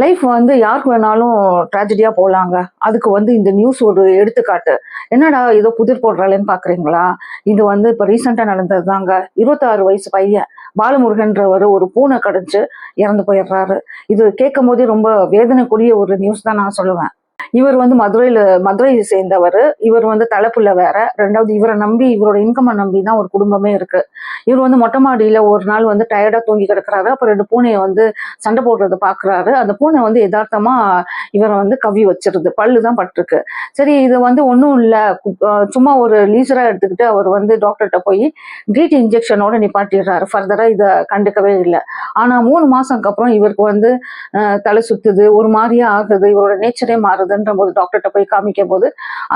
Life வந்து யாருக்கு வேணாலும் ட்ராஜடியா போலாங்க. அதுக்கு வந்து இந்த நியூஸ் ஒரு எடுத்துக்காட்டு. என்னடா ஏதோ புதிர் போடுறாளேன்னு பார்க்குறீங்களா? இது வந்து இப்ப ரீசென்ட்டா நடந்தது தாங்க. 26 வயசு பையன் பாலமுருகன்றவரு ஒரு பூனை கடிச்சு இறந்து போயிடுறாரு. இது கேட்கும்போதே ரொம்ப வேதனைக்குரிய ஒரு நியூஸ் தான் நான் சொல்லுவேன். இவர் வந்து மதுரையை சேர்ந்தவர். இவர் வந்து தலைப்புள்ள வேற. 2வது இவரை நம்பி இவரோட இன்கம்மை நம்பி தான் ஒரு குடும்பமே இருக்கு. இவர் வந்து மொட்டை மாடியில ஒரு நாள் வந்து டயர்டா தூங்கி கிடக்குறாரு. அப்ப 2 பூனைய வந்து சண்டை போடுறத பாக்குறாரு. அந்த பூனை வந்து எதார்த்தமா இவரை வந்து கவ்வி வச்சிருது. பல்லு தான் பட்டிருக்கு. சரி இது வந்து ஒண்ணும் இல்ல, சும்மா ஒரு லீசரா எடுத்துக்கிட்டு அவர் வந்து டாக்டர்கிட்ட போய் ட்ரீட் இன்ஜெக்ஷனோட நிப்பாட்டிடுறாரு. ஃபர்தரா இதை கண்டுக்கவே இல்லை. ஆனா 3 மாசம்க்கு அப்புறம் இவருக்கு வந்து தலை சுத்துது, ஒரு மாதிரியா ஆகுது, இவரோட நேச்சரே மாறுதுன்ற போது டாக்டர்கிட்ட போய் காமிக்கும் போது,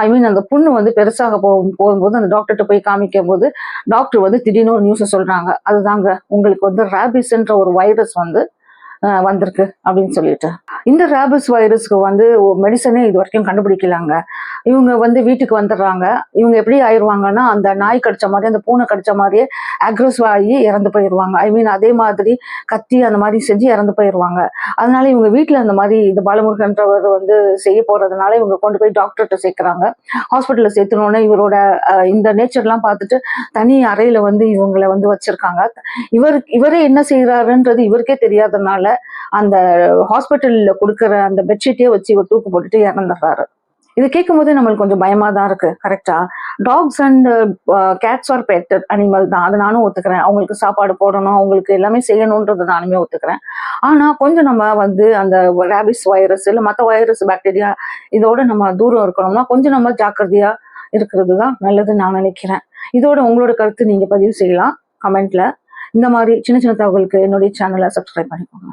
ஐ மீன் அந்த புண்ணு வந்து பெருசாக போகும்போது அந்த டாக்டர்கிட்ட போய் காமிக்கும் போது டாக்டர் வந்து திடீர்னு ஒரு நியூஸை சொல்றாங்க. அதுதாங்க, உங்களுக்கு வந்து ரேபிஸ்ன்ற ஒரு வைரஸ் வந்து வந்திருக்கு அப்படின்னு சொல்லிட்டு. இந்த ரேபிஸ் வைரஸ்க்கு வந்து மெடிசனே இது வரைக்கும் கண்டுபிடிக்கலாங்க. இவங்க வந்து வீட்டுக்கு வந்துடுறாங்க. இவங்க எப்படி ஆயிடுவாங்கன்னா, அந்த நாய் கடிச்ச மாதிரி, அந்த பூனை கடிச்ச மாதிரியே அக்ரெசிவ் ஆகி இறந்து போயிடுவாங்க. ஐ மீன் அதே மாதிரி கத்தி அந்த மாதிரி செஞ்சு இறந்து போயிடுவாங்க. அதனால இவங்க வீட்டில் அந்த மாதிரி இந்த பாலமுருகன்றவர் வந்து செய்ய போறதுனால இவங்க கொண்டு போய் டாக்டர்கிட்ட சேர்க்குறாங்க. ஹாஸ்பிட்டலில் சேர்த்துனோடனே இவரோட இந்த நேச்சர்லாம் பார்த்துட்டு தனி அறையில வந்து இவங்களை வந்து வச்சிருக்காங்க. இவரே என்ன செய்யறாருன்றது இவருக்கே தெரியாதனால அந்த ஹாஸ்பிட்டல்ல கொடுக்குற அந்த பெட்ஷீட்டே வச்சு இவர் தூக்கு போட்டுட்டு இறந்துடுறாரு. இது கேட்கும் போது நம்மளுக்கு கொஞ்சம் பயமா தான் இருக்கு. கரெக்டா? Dogs and cats are pet animal தான், அதை நானும் ஒத்துக்கிறேன். அவங்களுக்கு சாப்பாடு போடணும், அவங்களுக்கு எல்லாமே செய்யணும்ன்றது நானுமே ஒத்துக்கிறேன். ஆனா கொஞ்சம் நம்ம வந்து அந்த ரேபிஸ் வைரஸ் இல்லை மற்ற வைரஸ் பாக்டீரியா இதோட நம்ம தூரம் இருக்கணும்னா கொஞ்சம் நம்ம ஜாக்கிரதையா இருக்கிறது தான் நல்லதுன்னு நான் நினைக்கிறேன். இதோட உங்களோட கருத்து நீங்க பதிவு செய்யலாம் கமெண்ட்ல. இந்த மாதிரி சின்ன சின்ன தகவலுக்கு என்னுடைய சேனலை சப்ஸ்கிரைப் பண்ணிக்கோங்க.